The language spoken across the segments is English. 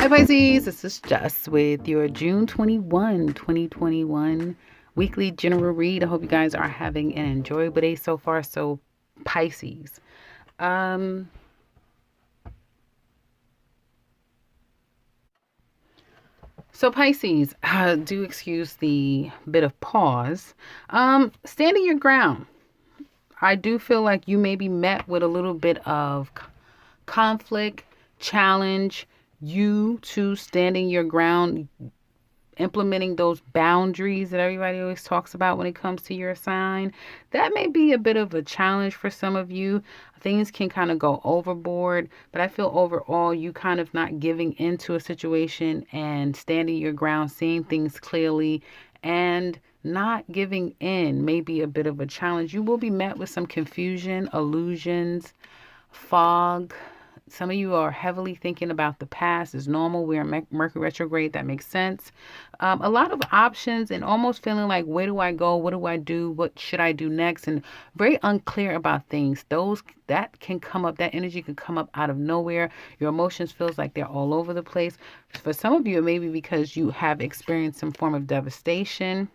Hi Pisces, this is Jess with your June 21, 2021 weekly general read. I hope you guys are having an enjoyable day so far. So Pisces. Um so Pisces, do excuse the bit of pause. Standing your ground. I do feel like you may be met with a little bit of conflict, challenge, you too standing your ground, implementing those boundaries that everybody always talks about when it comes to your sign. That may be a bit of a challenge for some of you. Things can kind of go overboard, but I feel overall you kind of not giving into a situation and standing your ground, seeing things clearly, and not giving in may be a bit of a challenge. You will be met with some confusion, illusions, fog. Some of you are heavily thinking about the past. Is normal. We're in Mercury retrograde. That makes sense. A lot of options and almost feeling like, where do I go? What do I do? What should I do next? And very unclear about things. Those that can come up. That energy can come up out of nowhere. Your emotions feels like they're all over the place. For some of you, it may be because you have experienced some form of devastation.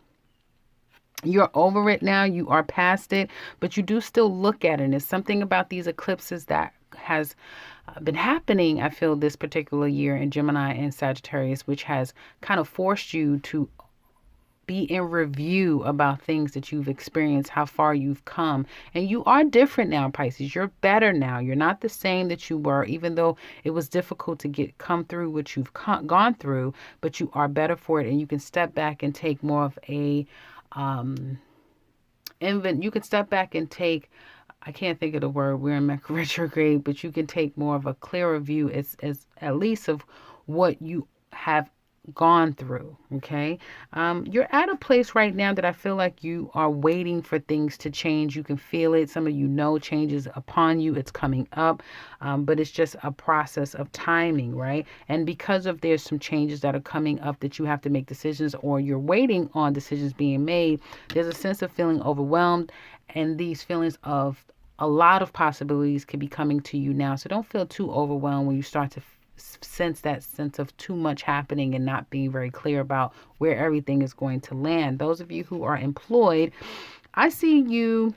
You're over it now. You are past it, but you do still look at it. And there's something about these eclipses that has been happening, I feel, this particular year in Gemini and Sagittarius, which has kind of forced you to be in review about things that you've experienced, how far you've come. And you are different now, Pisces. You're better now. You're not the same that you were, even though it was difficult to come through what you've gone through, but you are better for it. And you can step back and take more of a you can step back and take, I can't think of the word, we're in Mercury retrograde, but you can take more of a clearer view as at least of what you have gone through. Okay. You're at a place right now that I feel like you are waiting for things to change. You can feel it. Some of you know change is upon you. It's coming up. But it's just a process of timing, right? And because of there's some changes that are coming up that you have to make decisions or you're waiting on decisions being made, there's a sense of feeling overwhelmed, and these feelings of a lot of possibilities could be coming to you now. So don't feel too overwhelmed when you start to sense that sense of too much happening and not being very clear about where everything is going to land. Those of you who are employed, I see you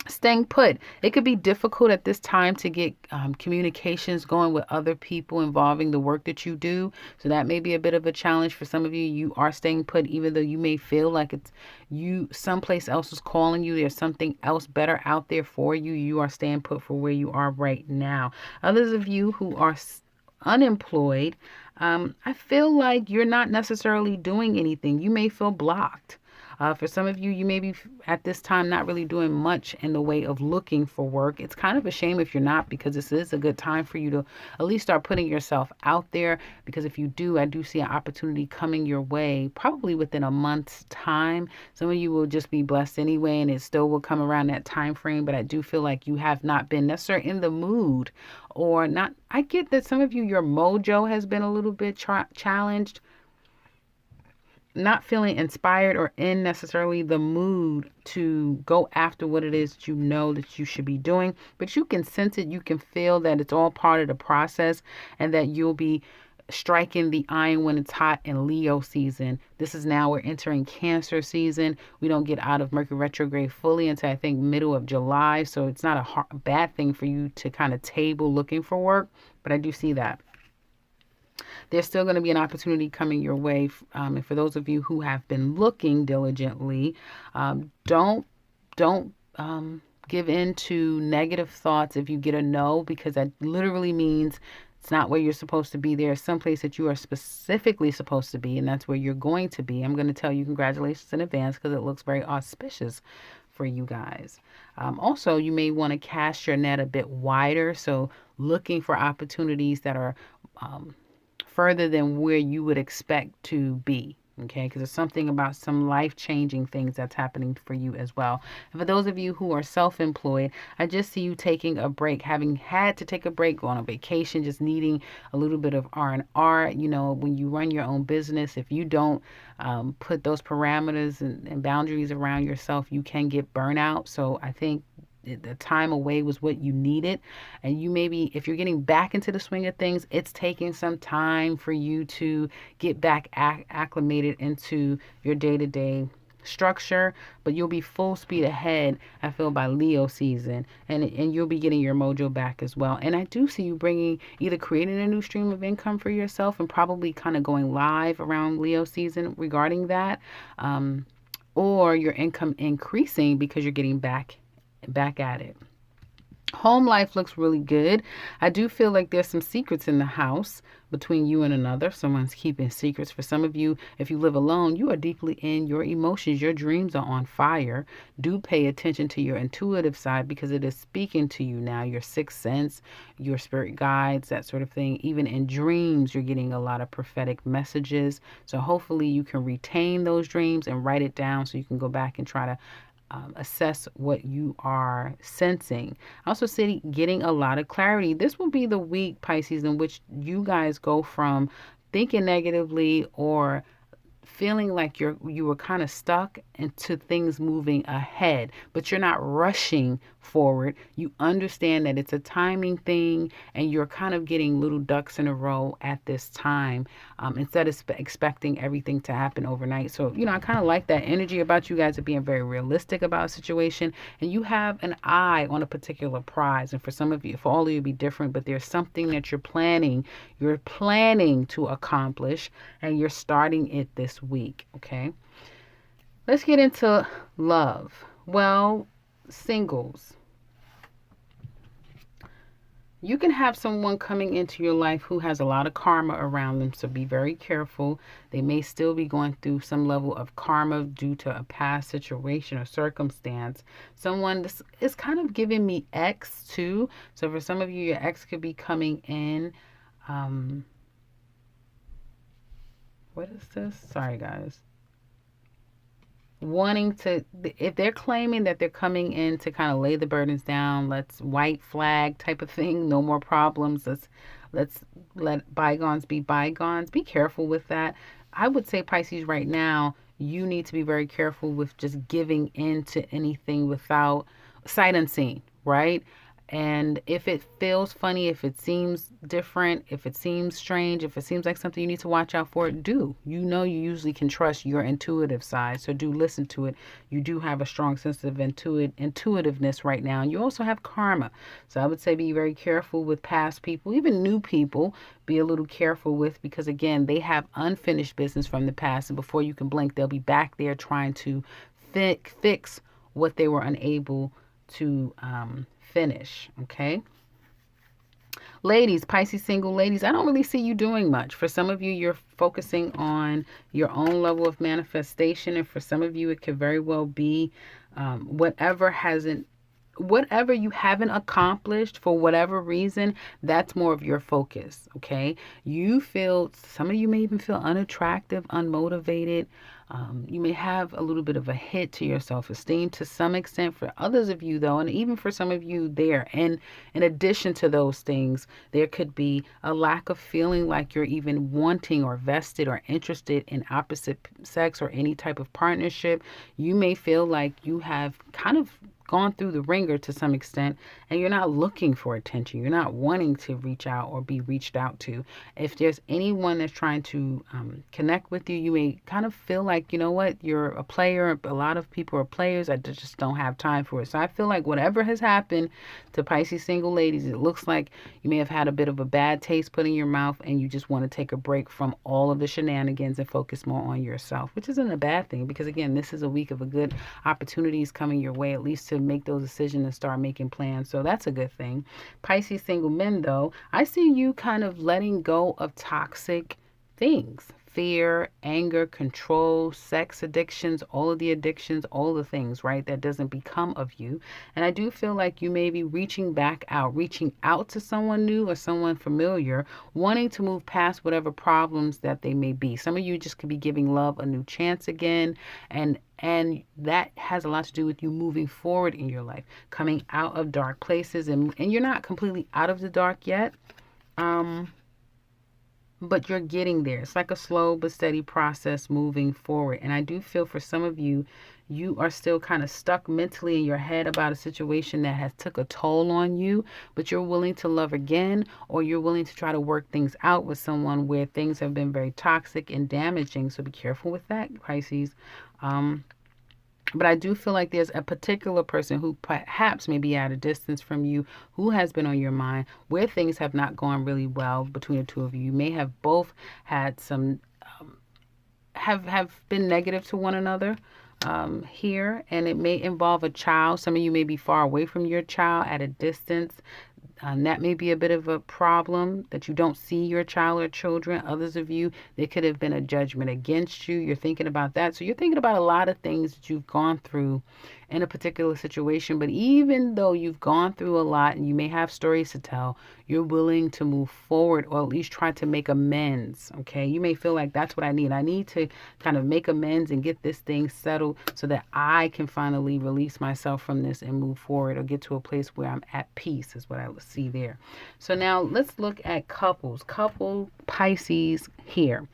staying put. It could be difficult at this time to get communications going with other people involving the work that you do. So that may be a bit of a challenge for some of you. You are staying put, even though you may feel like it's you, someplace else is calling you. There's something else better out there for you. You are staying put for where you are right now. Others of you who are unemployed, I feel like you're not necessarily doing anything. You may feel blocked. For some of you, you may be at this time not really doing much in the way of looking for work. It's kind of a shame if you're not, because this is a good time for you to at least start putting yourself out there. Because if you do, I do see an opportunity coming your way, probably within a month's time. Some of you will just be blessed anyway, and it still will come around that time frame. But I do feel like you have not been necessarily in the mood, or not. I get that some of you, your mojo has been a little bit challenged, not feeling inspired or in necessarily the mood to go after what it is that you know that you should be doing. But you can sense it. You can feel that it's all part of the process, and that you'll be striking the iron when it's hot in Leo season. This is now, we're entering Cancer season. We don't get out of Mercury retrograde fully until I think middle of July. So it's not a bad thing for you to kind of table looking for work. But I do see that there's still going to be an opportunity coming your way. And for those of you who have been looking diligently, don't give in to negative thoughts if you get a no, because that literally means it's not where you're supposed to be. There's someplace that you are specifically supposed to be, and that's where you're going to be. I'm going to tell you congratulations in advance, because it looks very auspicious for you guys. Also, you may want to cast your net a bit wider. So looking for opportunities that are further than where you would expect to be. Okay, because there's something about some life-changing things that's happening for you as well. And for those of you who are self-employed, I just see you taking a break, having had to take a break, going on vacation, just needing a little bit of R&R. You know, when you run your own business, if you don't put those parameters and boundaries around yourself, you can get burnout. So I think the time away was what you needed. And you maybe, if you're getting back into the swing of things, it's taking some time for you to get back acclimated into your day-to-day structure, but you'll be full speed ahead, I feel, by Leo season, and you'll be getting your mojo back as well. And I do see you bringing, either creating a new stream of income for yourself and probably kind of going live around Leo season regarding that, or your income increasing because you're getting back at it. Home life looks really good. I do feel like there's some secrets in the house between you and another. Someone's keeping secrets. For some of you, if you live alone, you are deeply in your emotions. Your dreams are on fire. Do pay attention to your intuitive side because it is speaking to you now. Your sixth sense, your spirit guides, that sort of thing. Even in dreams, you're getting a lot of prophetic messages. So hopefully you can retain those dreams and write it down so you can go back and try to assess what you are sensing. I also see getting a lot of clarity. This will be the week, Pisces, in which you guys go from thinking negatively or feeling like you were kind of stuck into things moving ahead, but you're not rushing forward. You understand that it's a timing thing and you're kind of getting little ducks in a row at this time, instead of expecting everything to happen overnight. So, I kind of like that energy about you guys of being very realistic about a situation, and you have an eye on a particular prize. And for some of you, for all of you, it'll be different, but there's something that you're planning to accomplish, and you're starting it this week. Okay, let's get into love. Well, singles, you can have someone coming into your life who has a lot of karma around them, so be very careful. They may still be going through some level of karma due to a past situation or circumstance. Someone, this is kind of giving me ex too. So for some of you, your ex could be coming in. What is this? Sorry, guys. Wanting to, if they're claiming that they're coming in to kind of lay the burdens down, let's white flag type of thing, no more problems, let's let bygones be bygones. Be careful with that. I would say, Pisces, right now you need to be very careful with just giving in to anything without sight unseen, right? And if it feels funny, if it seems different, if it seems strange, if it seems like something you need to watch out for, do. You usually can trust your intuitive side, so do listen to it. You do have a strong sense of intuitiveness right now. And you also have karma. So I would say be very careful with past people, even new people. Be a little careful with, because again, they have unfinished business from the past. And before you can blink, they'll be back there trying to fix what they were unable to finish. Okay, ladies, Pisces single ladies, I don't really see you doing much. For some of you, you're focusing on your own level of manifestation, and for some of you, it could very well be whatever you haven't accomplished for whatever reason, that's more of your focus. Okay, some of you may even feel unattractive, unmotivated. You may have a little bit of a hit to your self-esteem to some extent. For others of you, though, and even for some of you there, and in addition to those things, there could be a lack of feeling like you're even wanting or vested or interested in opposite sex or any type of partnership. You may feel like you have kind of gone through the ringer to some extent, and you're not looking for attention. You're not wanting to reach out or be reached out to. If there's anyone that's trying to connect with you, you may kind of feel like, you know what, you're a player. A lot of people are players. I just don't have time for it. So I feel like whatever has happened to Pisces single ladies, it looks like you may have had a bit of a bad taste put in your mouth, and you just want to take a break from all of the shenanigans and focus more on yourself, which isn't a bad thing, because again, this is a week of a good opportunities coming your way, at least to make those decisions and start making plans. So that's a good thing. Pisces single men, though, I see you kind of letting go of toxic things. Fear, anger, control, sex addictions, all of the addictions, all the things, right, that doesn't become of you. And I do feel like you may be reaching out to someone new or someone familiar, wanting to move past whatever problems that they may be. Some of you just could be giving love a new chance again, and that has a lot to do with you moving forward in your life, coming out of dark places, and you're not completely out of the dark yet. But you're getting there. It's like a slow but steady process moving forward. And I do feel for some of you, you are still kind of stuck mentally in your head about a situation that has took a toll on you, but you're willing to love again, or you're willing to try to work things out with someone where things have been very toxic and damaging. So be careful with that, Pisces. Um, but I do feel like there's a particular person who perhaps may be at a distance from you, who has been on your mind, where things have not gone really well between the two of you. You may have both had some have been negative to one another here, and it may involve a child. Some of you may be far away from your child at a distance. That may be a bit of a problem, that you don't see your child or children. Others of you, there could have been a judgment against you. You're thinking about that. So you're thinking about a lot of things that you've gone through in a particular situation. But even though you've gone through a lot and you may have stories to tell, you're willing to move forward, or at least try to make amends. Okay. You may feel like that's what I need. I need to kind of make amends and get this thing settled so that I can finally release myself from this and move forward, or get to a place where I'm at peace, is what I see there. So now let's look at couples. Couple Pisces here.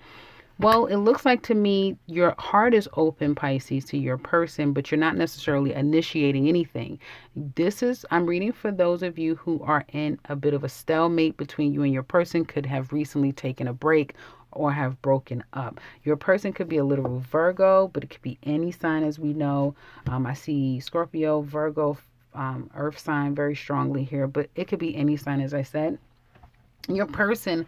Well, it looks like to me your heart is open, Pisces, to your person, but you're not necessarily initiating anything. I'm reading for those of you who are in a bit of a stalemate between you and your person, could have recently taken a break or have broken up. Your person could be a literal Virgo, but it could be any sign, as we know. I see Scorpio, Virgo, earth sign very strongly here, but it could be any sign, as I said. Your person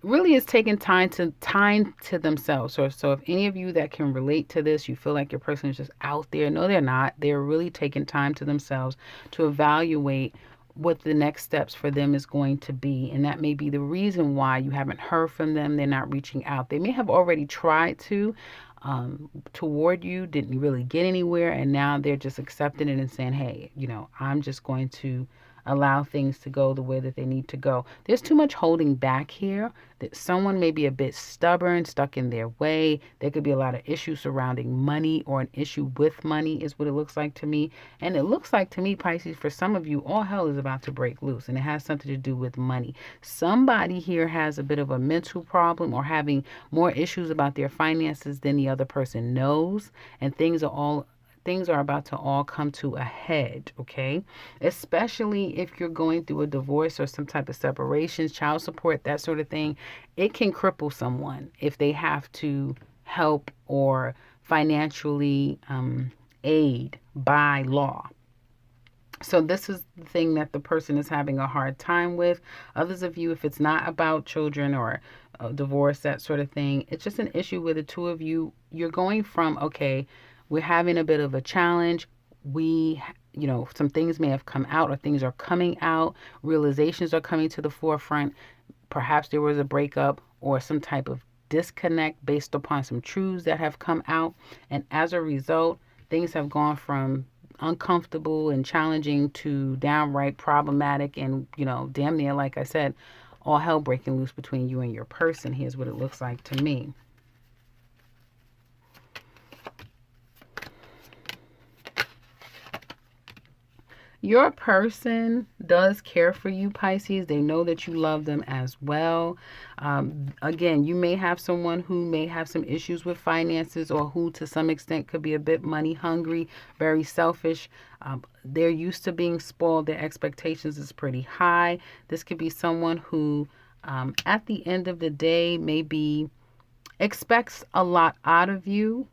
really is taking time to themselves. So if any of you that can relate to this, you feel like your person is just out there. No, they're not. They're really taking time to themselves to evaluate what the next steps for them is going to be. And that may be the reason why you haven't heard from them. They're not reaching out. They may have already tried to toward you, didn't really get anywhere, and now they're just accepting it and saying, hey, I'm just going to allow things to go the way that they need to go. There's too much holding back here, that someone may be a bit stubborn, stuck in their way. There could be a lot of issues surrounding money, or an issue with money is what it looks like to me. And it looks like to me, Pisces, for some of you, all hell is about to break loose, and it has something to do with money. Somebody here has a bit of a mental problem, or having more issues about their finances than the other person knows, and things are about to all come to a head, okay? Especially if you're going through a divorce or some type of separation, child support, that sort of thing. It can cripple someone if they have to help or financially aid by law. So this is the thing that the person is having a hard time with. Others of you, if it's not about children or divorce, that sort of thing, it's just an issue where the two of you, you're going from, okay, we're having a bit of a challenge. Some things may have come out, or things are coming out. Realizations are coming to the forefront. Perhaps there was a breakup or some type of disconnect based upon some truths that have come out. And as a result, things have gone from uncomfortable and challenging to downright problematic and, damn near, like I said, all hell breaking loose between you and your person. Here's what it looks like to me. Your person does care for you, Pisces. They know that you love them as well. Again, you may have someone who may have some issues with finances, or who to some extent could be a bit money hungry, very selfish. They're used to being spoiled. Their expectations is pretty high. This could be someone who, at the end of the day, maybe expects a lot out of you,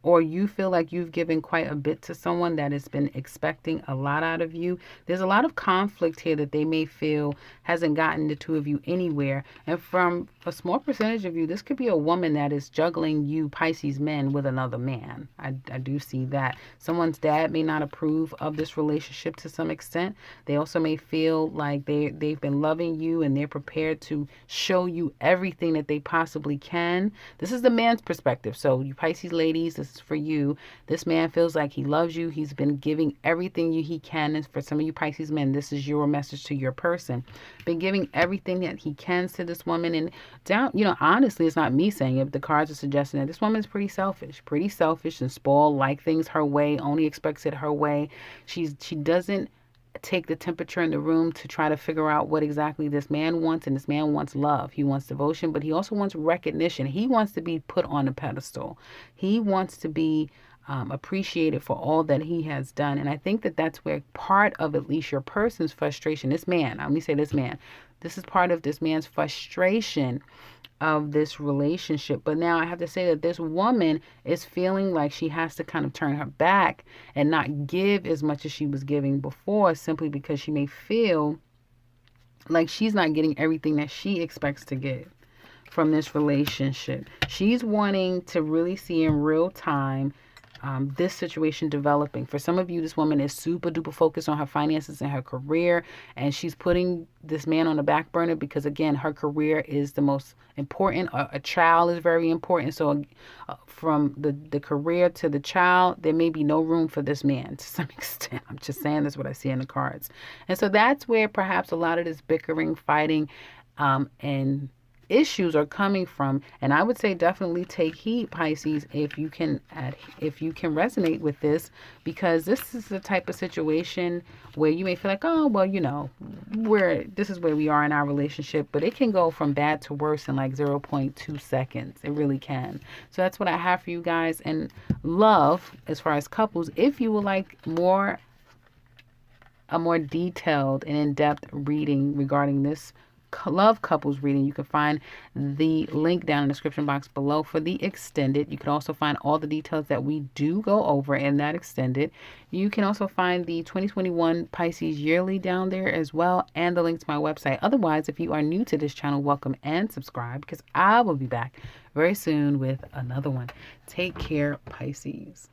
or you feel like you've given quite a bit to someone that has been expecting a lot out of you. There's a lot of conflict here that they may feel hasn't gotten the two of you anywhere. And from a small percentage of you, this could be a woman that is juggling you, Pisces men, with another man. I do see that. Someone's dad may not approve of this relationship to some extent. They also may feel like they've been loving you, and they're prepared to show you everything that they possibly can. This is the man's perspective. So you Pisces ladies, this is for you. This man feels like he loves you. He's been giving everything he can. And for some of you Pisces men, this is your message to your person. Been giving everything that he can to this woman. And honestly, it's not me saying it, but the cards are suggesting that this woman is pretty selfish and spoiled, like things her way, only expects it her way. She doesn't take the temperature in the room to try to figure out what exactly this man wants. And this man wants love. He wants devotion, but he also wants recognition. He wants to be put on a pedestal. He wants to be appreciated for all that he has done. And I think that that's where part of at least your person's frustration, this man, let me say this man, this is part of this man's frustration of this relationship. But now I have to say that this woman is feeling like she has to kind of turn her back and not give as much as she was giving before, simply because she may feel like she's not getting everything that she expects to get from this relationship. She's wanting to really see in real time this situation developing. For some of you, this woman is super duper focused on her finances and her career, and she's putting this man on the back burner because, again, her career is the most important. A child is very important. So from the career to the child, there may be no room for this man to some extent. I'm just saying that's what I see in the cards. And so that's where perhaps a lot of this bickering, fighting, and issues are coming from. And I would say definitely take heed, Pisces, if you can resonate with this, because this is the type of situation where you may feel like, oh well, this is where we are in our relationship, but it can go from bad to worse in like 0.2 seconds. It really can. So that's what I have for you guys. And love, as far as couples, if you would like a more detailed and in-depth reading regarding this love couples reading, you can find the link down in the description box below for the extended. You can also find all the details that we do go over in that extended. You can also find the 2021 Pisces yearly down there as well, and the link to my website. Otherwise, if you are new to this channel, welcome and subscribe, because I will be back very soon with another one. Take care, Pisces.